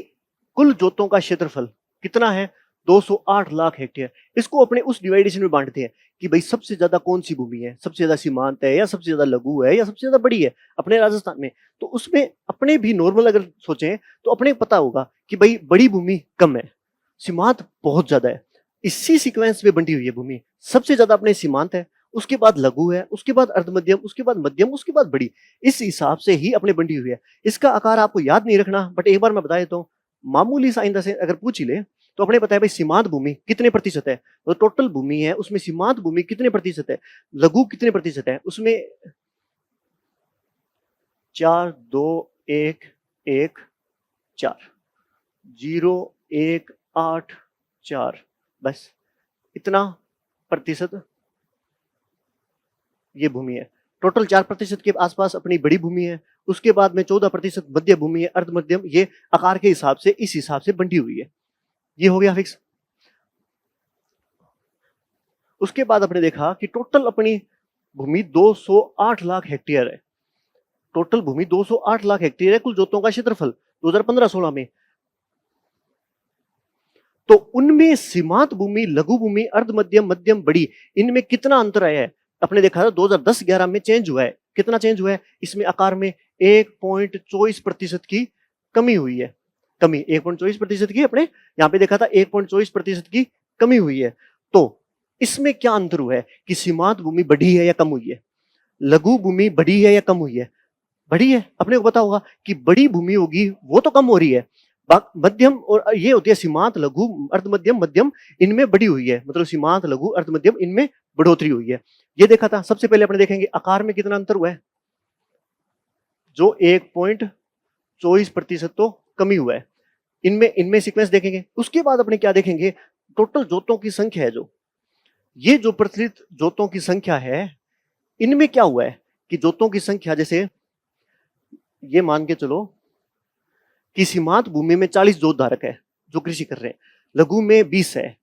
कुल जोतों का क्षेत्रफल कितना है 208 लाख हेक्टेयर। इसको अपने उस डिवाइडेशन में बांटते हैं कि भाई सबसे ज्यादा कौन सी भूमि है, सबसे ज्यादा सीमांत है या सबसे ज्यादा लघु है या सबसे ज्यादा बड़ी है अपने राजस्थान में। तो उसमें अपने भी नॉर्मल अगर सोचें तो अपने पता होगा कि भाई बड़ी भूमि कम है, सीमांत बहुत ज्यादा है। इसी सीक्वेंस में बंटी हुई है भूमि, सबसे ज्यादा अपने सीमांत है उसके बाद लघु है, उसके बाद अर्धमध्यम, उसके बाद मध्यम, उसके बाद बड़ी। इस हिसाब से ही अपने बंटी हुई है। इसका आकार आपको याद नहीं रखना, बट एक बार मैं बता देता हूँ। मामूली सा आइंदा से अगर पूछ ही ले तो अपने बताया भाई सीमांत भूमि कितने प्रतिशत है, तो टोटल भूमि है उसमें सीमांत भूमि कितने प्रतिशत है, लघु कितने प्रतिशत है, उसमें 4 2 1 1 4 0 1 8 4, बस इतना प्रतिशत ये भूमि है। टोटल 4% के आसपास अपनी बड़ी भूमि है। उसके बाद में 14% मध्य भूमि है, अर्ध मध्यम, ये आकार के हिसाब से इस हिसाब से बंटी हुई है। ये हो गया फिक्स। उसके बाद अपने देखा कि टोटल अपनी भूमि 208 लाख हेक्टेयर है। टोटल भूमि 208 लाख हेक्टेयर है कुल जोतों का क्षेत्रफल 2015-16 में। तो उनमें सीमांत भूमि, लघु भूमि, अर्ध मध्यम, मध्यम, बड़ी, इनमें कितना अंतर आया है अपने देखा था 2010-11 में चेंज हुआ है। कितना चेंज हुआ है? इसमें आकार में 1.24% की कमी हुई है। कमी 1.24% की अपने यहां पे देखा था 1.24% की कमी हुई है। तो इसमें क्या अंतर हुआ है कि सीमांत भूमि बढ़ी है या कम हुई है, लघु भूमि बढ़ी है या कम हुई है? बढ़ी है। अपने को पता होगा कि बड़ी भूमि होगी वो तो कम हो रही है, मध्यम और ये होती है सीमांत, लघु, अर्ध मध्यम, मध्यम, इनमें बढ़ी हुई है, मतलब सीमांत, लघु, अर्ध मध्यम, इनमें बढ़ोतरी हुई है। ये देखा था। सबसे पहले अपने देखेंगे आकार में कितना अंतर हुआ है, जो 1.24% तो कमी हुआ है। इनमें सीक्वेंस देखेंगे। उसके बाद अपने क्या देखेंगे, टोटल जोतों की संख्या है, जो ये जो प्रचलित जोतों की संख्या है, इनमें क्या हुआ है कि जोतों की संख्या, जैसे ये मान के चलो कि सीमांत भूमि में 40 जोत धारक है जो कृषि कर रहे हैं, लघु में 20 है,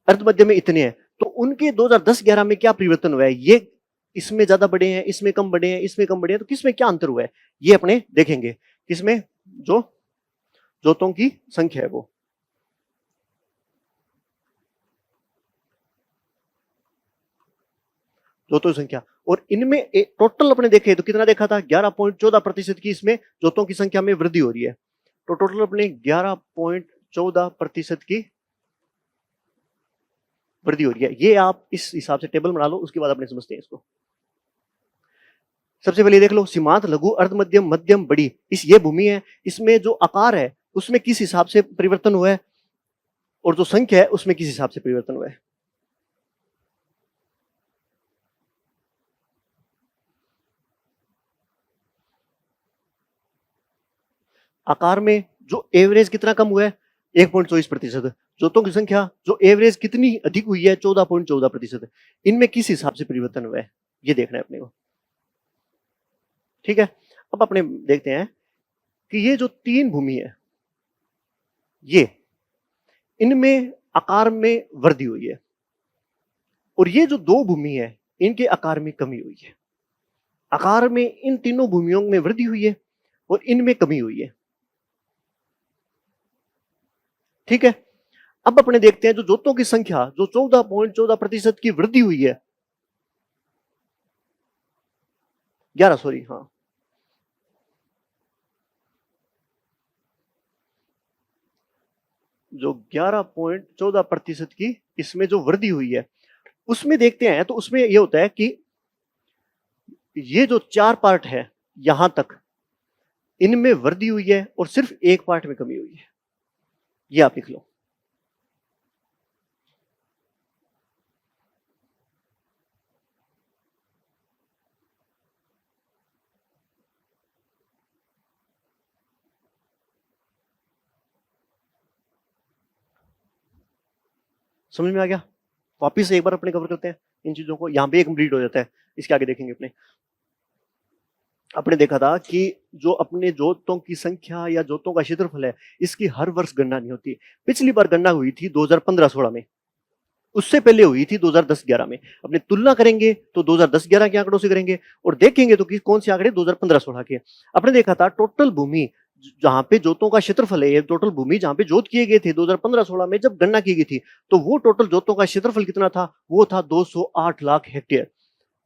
अर्ध मध्य में इतने हैं। तो उनके 2010-11 में क्या परिवर्तन हुआ है, ये इसमें ज्यादा बड़े हैं, इसमें कम बड़े हैं, इसमें कम बड़े हैं, तो किसमें क्या अंतर हुआ है ये अपने देखेंगे। किसमें? जो जोतों की संख्या है वो। जोतों की संख्या, और इनमें टोटल अपने देखे तो कितना देखा था, 11.14% की इसमें जोतों की संख्या में वृद्धि हो रही है। तो टोटल अपने 11.14% की वृद्धि हो रही है। ये आप इस हिसाब से टेबल बना लो, उसके बाद अपने समझते हैं इसको। सबसे पहले देख लो सीमांत, लघु, अर्ध मध्यम, मध्यम, बड़ी, इस ये भूमि है, इसमें जो आकार है उसमें किस हिसाब से परिवर्तन हुआ है, और जो संख्या है उसमें किस हिसाब से परिवर्तन हुआ है। आकार में जो एवरेज कितना कम हुआ है, 1.24%। जोतों की संख्या जो एवरेज कितनी अधिक हुई है, 14.14%। इनमें किस हिसाब से परिवर्तन हुआ है ये देखना है अपने को। ठीक है। अब अपने देखते हैं कि ये जो 3 भूमि है, ये इनमें आकार में वृद्धि हुई है, और ये जो 2 भूमि है इनके आकार में कमी हुई है। आकार में इन तीनों भूमियों में वृद्धि हुई है और इनमें कमी हुई है। ठीक है। अब अपने देखते हैं जो जोतों की संख्या जो 14.14% की वृद्धि हुई है, 11 सॉरी, हाँ, जो 11.14% की इसमें जो वृद्धि हुई है, उसमें देखते हैं तो उसमें यह होता है कि ये जो 4 पार्ट है यहां तक, इनमें वृद्धि हुई है और सिर्फ एक पार्ट में कमी हुई है। ये आप लिख लो। समझ में आ गया? वापिस एक बार अपने कवर करते हैं इन चीजों को। यहां पे एक कंप्लीट हो जाता है, इसके आगे देखेंगे। अपने देखा था कि जो अपने जोतों की संख्या या जोतों का क्षेत्रफल है, इसकी हर वर्ष गणना नहीं होती। पिछली बार गणना हुई थी 2015-16 में, उससे पहले हुई थी 2010-11 में। अपने तुलना करेंगे तो 2010-11 के आंकड़ों से करेंगे और देखेंगे तो कौन से आंकड़े 2015-16 के। अपने देखा था टोटल भूमि जहां पे जोतों का क्षेत्रफल है, टोटल भूमि जहां पे जोत किए गए थे 2015-16 में जब गणना की गई थी, तो वो टोटल जोतों का क्षेत्रफल कितना था, वो था 208 लाख हेक्टेयर।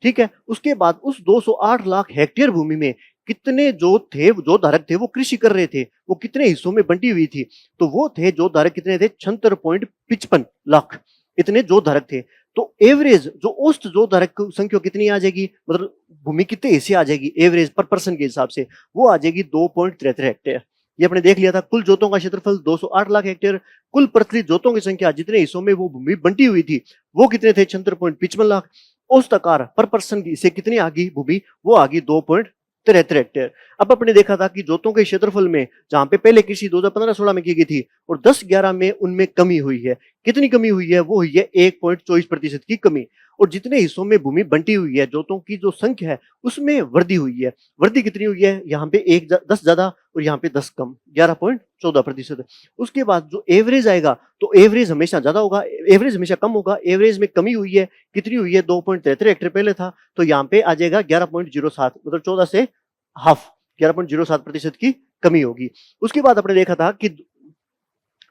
ठीक है। उसके बाद उस 208 लाख हेक्टेयर भूमि में कितने जोत थे, जोत धारक थे, वो कृषि कर रहे थे, वो कितने हिस्सों में बंटी हुई थी, तो वो थे जोत धारक कितने थे, 76.55 लाख, इतने जोत धारक थे। तो एवरेज जो औसत जो धारक संख्या कितनी आ जाएगी, मतलब भूमि कितने हिस्से आ जाएगी एवरेज पर पर्सन के हिसाब से, वो आ जाएगी 2.73 हेक्टेयर। ये अपने देख लिया था। कुल जोतों का क्षेत्रफल 208 लाख हेक्टेयर। कुल प्रचलित जोतों की संख्या जितने हिस्सों में वो भूमि बंटी हुई थी वो कितने थे, 76.55 लाख। औसत आकार पर पर्सन से कितनी आ गई भूमि, वो आ गई 2.73 हेक्टेयर। अब अपने देखा था कि जोतों के क्षेत्रफल में जहां पे पहले कृषि 2015-16 में की गई थी और 10-11 में उनमें कमी हुई है। कितनी कमी हुई है, वो हुई है 1.24% की कमी। और जितने हिस्सों में भूमि बंटी हुई है जोतों की जो संख्या है उसमें वृद्धि हुई है। वृद्धि कितनी हुई है, यहाँ पे 10 ज्यादा और यहाँ पे 10 कम, 11.14%। उसके बाद जो एवरेज आएगा तो एवरेज हमेशा ज्यादा होगा, एवरेज हमेशा कम होगा। एवरेज में कमी हुई है, कितनी हुई है, 2.73 हेक्टेयर पहले था, तो यहाँ पे आ जाएगा 11.07, मतलब 14 से हाफ, 11.07% की कमी होगी। उसके बाद अपने देखा था कि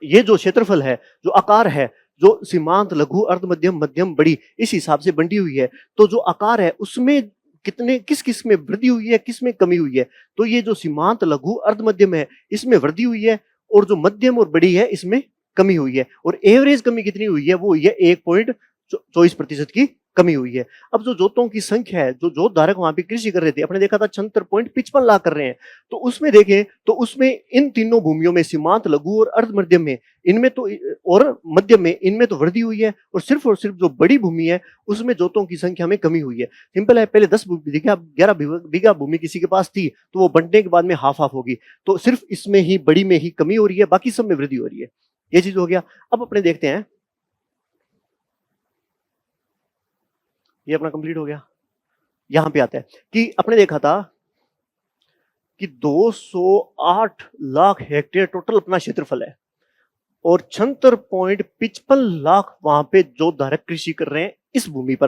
ये जो क्षेत्रफल है, जो आकार है, जो सीमांत, लघु, अर्ध मध्यम, मध्यम, बड़ी, इस हिसाब से बंटी हुई है। तो जो आकार है उसमें कितने किस में वृद्धि हुई है, किस में कमी हुई है, तो ये जो सीमांत, लघु, अर्ध मध्यम है इसमें वृद्धि हुई है और जो मध्यम और बड़ी है इसमें कमी हुई है। और एवरेज कमी कितनी हुई है, वो हुई है 1.24% की कमी हुई है। अब जो जोतों की संख्या है, जो जोत धारक वहां पे कृषि कर रहे थे, अपने देखा था 76.55 लाख कर रहे हैं। तो उसमें देखें तो उसमें इन तीनों भूमियों में सीमांत, लघु और अर्ध मध्यम में, इनमें तो और मध्यम में, इनमें तो वृद्धि हुई है और सिर्फ जो बड़ी भूमि है उसमें जोतों की संख्या में कमी हुई है। सिंपल है, पहले 10 बीघा 11 बीघा भूमि किसी के पास थी तो वो बंटने के बाद में हाफ हाफ होगी, तो सिर्फ इसमें ही बड़ी में ही कमी हो रही है, बाकी सब में वृद्धि हो रही है। ये चीज हो गया। अब अपने देखते हैं, ये अपना कंप्लीट हो गया। यहां पे आता है कि अपने देखा था कि 208 लाख हेक्टेयर टोटल अपना क्षेत्रफल है और 76.55 लाख वहां पे जो धारक कृषि कर रहे हैं इस भूमि पर,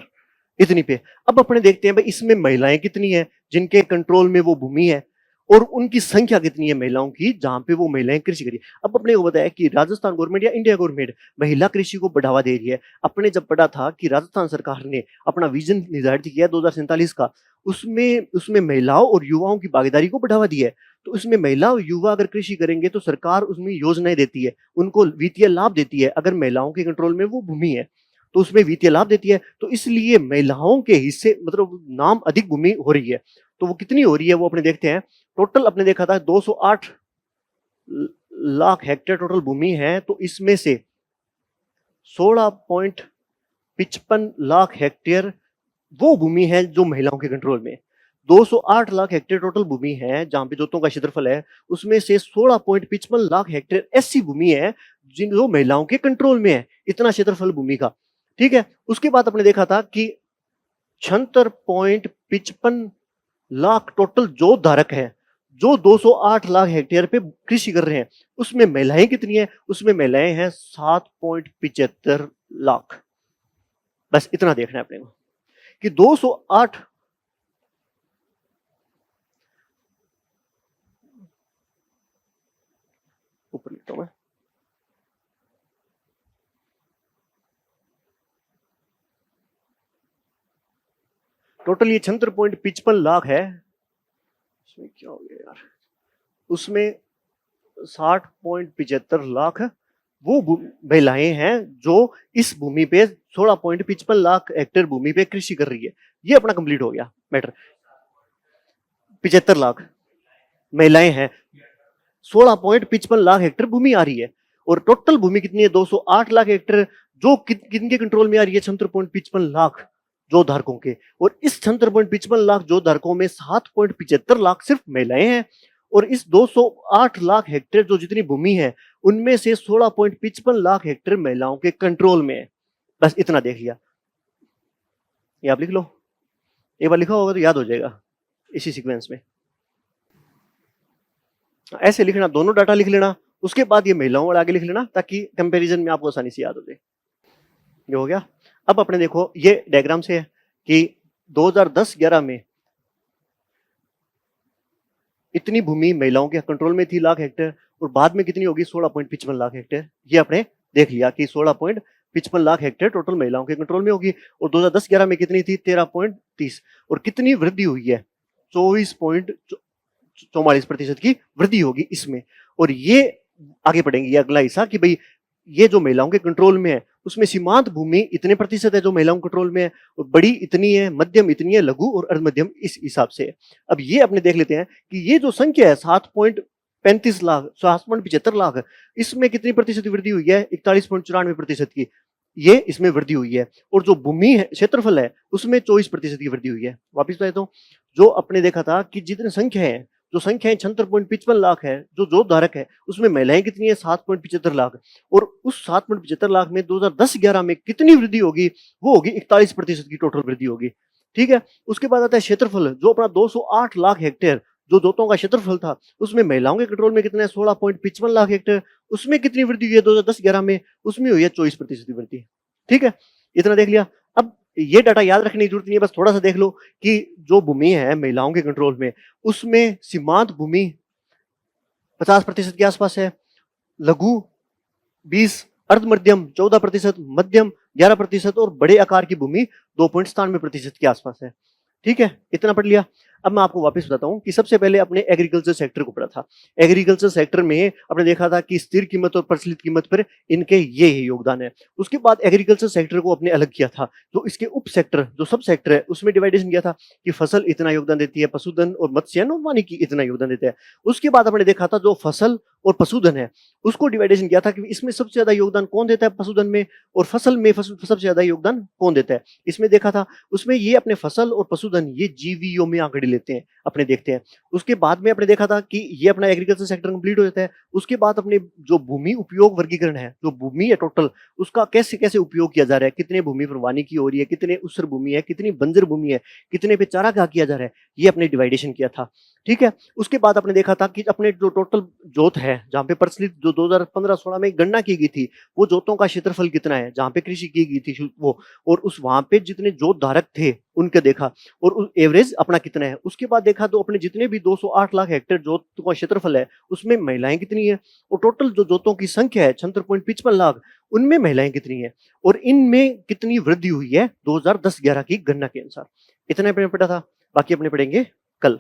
इतनी पे। अब अपने देखते हैं भाई इसमें महिलाएं कितनी है जिनके कंट्रोल में वो भूमि है और उनकी संख्या कितनी है महिलाओं की जहां पे वो महिलाएं कृषि करी। अब अपने को बताया कि राजस्थान गवर्नमेंट या इंडिया गवर्नमेंट महिला कृषि को बढ़ावा दे रही है। अपने जब पढ़ा था कि राजस्थान सरकार ने अपना विजन निर्धारित किया 2047 का, उसमें उसमें महिलाओं और युवाओं की भागीदारी को बढ़ावा दिया है। तो इसमें महिला और युवा अगर कृषि करेंगे तो सरकार उसमें योजनाएं देती है, उनको वित्तीय लाभ देती है। अगर महिलाओं के कंट्रोल में वो भूमि है तो उसमें वित्तीय लाभ देती है, तो इसलिए महिलाओं के हिस्से मतलब नाम अधिक भूमि हो रही है। तो वो कितनी हो रही है वो अपने देखते हैं। टोटल अपने देखा था 208 लाख हेक्टेयर टोटल भूमि है, तो इसमें से 16.55 लाख हेक्टेयर वो भूमि है जो महिलाओं के कंट्रोल में। 208 लाख हेक्टेयर टोटल भूमि है जहां पे जोतों का क्षेत्रफल है, उसमें से 16.55 लाख हेक्टेयर ऐसी भूमि है जिन जो महिलाओं के कंट्रोल में है। इतना क्षेत्रफल भूमि का, ठीक है। उसके बाद अपने देखा था कि 76.55 लाख टोटल जो धारक है जो 208 लाख हेक्टेयर पे कृषि कर रहे हैं, उसमें महिलाएं कितनी है, उसमें महिलाएं हैं 7.75 लाख। बस इतना देखना है अपने को कि 208 ऊपर लिखता हूं मैं, टोटल ये 76.55 लाख है। इसमें क्या हो गया यार, उसमें 60.75 लाख वो महिलाएं हैं जो इस भूमि पे 16.55 लाख हेक्टेयर भूमि पे कृषि कर रही है। ये अपना कंप्लीट हो गया मैटर। 75 लाख महिलाएं हैं, 16.55 लाख हेक्टेयर भूमि आ रही है और टोटल भूमि कितनी है 208 लाख हेक्टेयर, जो किनके कंट्रोल में आ रही है 76.55 लाख जो धारकों के। और इस 76.55 लाख जो धारकों में 7.75 लाख सिर्फ महिलाएं हैं और इस 208 लाख हेक्टेयर जो जितनी भूमि है उनमें से 16.55 लाख हेक्टेयर महिलाओं के कंट्रोल में है। बस इतना देख लिया, ये आप लिख लो, एक बार लिखा होगा तो याद हो जाएगा इसी सीक्वेंस में। ऐसे लिखना, दोनों डाटा लिख लेना, उसके बाद ये महिलाओं वाला आगे लिख लेना ताकि कंपैरिजन में आपको आसानी से याद हो जाए। ये हो गया। अब अपने देखो ये डायग्राम से है कि 2010-11 में इतनी भूमि महिलाओं के कंट्रोल में थी लाख हेक्टेयर और बाद में कितनी होगी 16.55 लाख हेक्टेयर। ये आपने देख लिया कि 16.55 लाख हेक्टेयर टोटल महिलाओं के कंट्रोल में होगी और 2010-11 में कितनी थी 13.30 और कितनी वृद्धि हुई है 24.44% की वृद्धि होगी इसमें। और ये आगे पढ़ेंगे ये अगला हिस्सा कि भाई ये जो महिलाओं के कंट्रोल में है उसमें सीमांत भूमि इतने प्रतिशत है जो महिलाओं कंट्रोल में है, और बड़ी इतनी है, मध्यम इतनी है, लघु और अर्ध मध्यम इस हिसाब से है। अब ये अपने देख लेते हैं कि ये जो संख्या है 7.35 लाख, 7.75 लाख, इसमें कितनी प्रतिशत वृद्धि हुई है? 41.94% की ये इसमें वृद्धि हुई है। और जो भूमि है, क्षेत्रफल है, उसमें 24% की वृद्धि हुई है। वापिस बताए तो जो अपने देखा था कि जितनी संख्या है, जो संख्या 76.55 लाख है, जो धारक है, उसमें महिलाएं कितनी है? 7.75 लाख। और उस 7.75 लाख में 2010-11 में कितनी वृद्धि होगी? वो होगी 41% की टोटल वृद्धि होगी। ठीक है। उसके बाद आता है क्षेत्रफल, जो अपना 208 लाख हेक्टेयर जो जोतों का क्षेत्रफल था, उसमें महिलाओं के कंट्रोल में कितना है? 16.55 लाख हेक्टेयर। उसमें कितनी वृद्धि हुई है 2010-11 में? उसमें हुई है 24% की वृद्धि। ठीक है, इतना देख लिया। अब ये डाटा याद रखने की जरूरत नहीं है, बस थोड़ा सा देख लो कि जो भूमि है महिलाओं के कंट्रोल में, उसमें सीमांत भूमि 50% के आसपास है, लघु 20, अर्ध मध्यम 14%, मध्यम 11% और बड़े आकार की भूमि 2.97% के आसपास है। ठीक है, इतना पढ़ लिया। अब मैं आपको वापस बताता हूं कि सबसे पहले अपने एग्रीकल्चर सेक्टर को पढ़ा था। एग्रीकल्चर सेक्टर में आपने देखा था कि स्थिर कीमत और प्रचलित कीमत पर इनके ये ही योगदान है। उसके बाद एग्रीकल्चर सेक्टर को अपने अलग किया था, तो इसके उप सेक्टर, जो सब सेक्टर है, उसमें डिवाइडेशन किया था कि फसल इतना योगदान देती है, पशुधन और मत्स्य वानिकी इतना योगदान देते हैं। उसके बाद आपने देखा था जो फसल और पशुधन है, उसको डिवाइडेशन किया था कि इसमें सबसे ज्यादा योगदान कौन देता है पशुधन में, और फसल में सबसे ज्यादा योगदान कौन देता है। इसमें देखा था, उसमें ये अपने फसल और पशुधन ये जीवीओ में आंकड़े लेते हैं, अपने देखते हैं। उसके बाद में अपने देखा था कि ये अपना एग्रीकल्चर सेक्टर कंप्लीट हो जाता है। उसके बाद अपने जो भूमि उपयोग वर्गीकरण है, जो भूमि है टोटल, उसका कैसे कैसे उपयोग किया जा रहा है, कितने भूमि पर वानिकी हो रही है, कितने ऊसर भूमि है, कितनी बंजर भूमि है, कितने पे चारागाह किया जा रहा है, ये अपने डिवाइडेशन किया था। ठीक है। उसके बाद अपने देखा था कि अपने जो टोटल जोत है, जहां पे प्रचलित जो 2015-16 में गणना की गई थी, वो जोतों का क्षेत्रफल कितना है, जहां पे कृषि की गई थी वो, और उस वहां पे जितने जोत धारक थे उनके देखा, और उस एवरेज अपना कितना है। उसके बाद देखा तो अपने जितने भी 208 लाख हेक्टेयर जोत का क्षेत्रफल है, उसमें महिलाएं कितनी है, और टोटल जो जोतों की संख्या है 76.55 लाख, उनमें महिलाएं कितनी है, और इनमें कितनी वृद्धि हुई है 2010-11 की गणना के अनुसार। इतना अपने पढ़ा था, बाकी अपने पढ़ेंगे कल।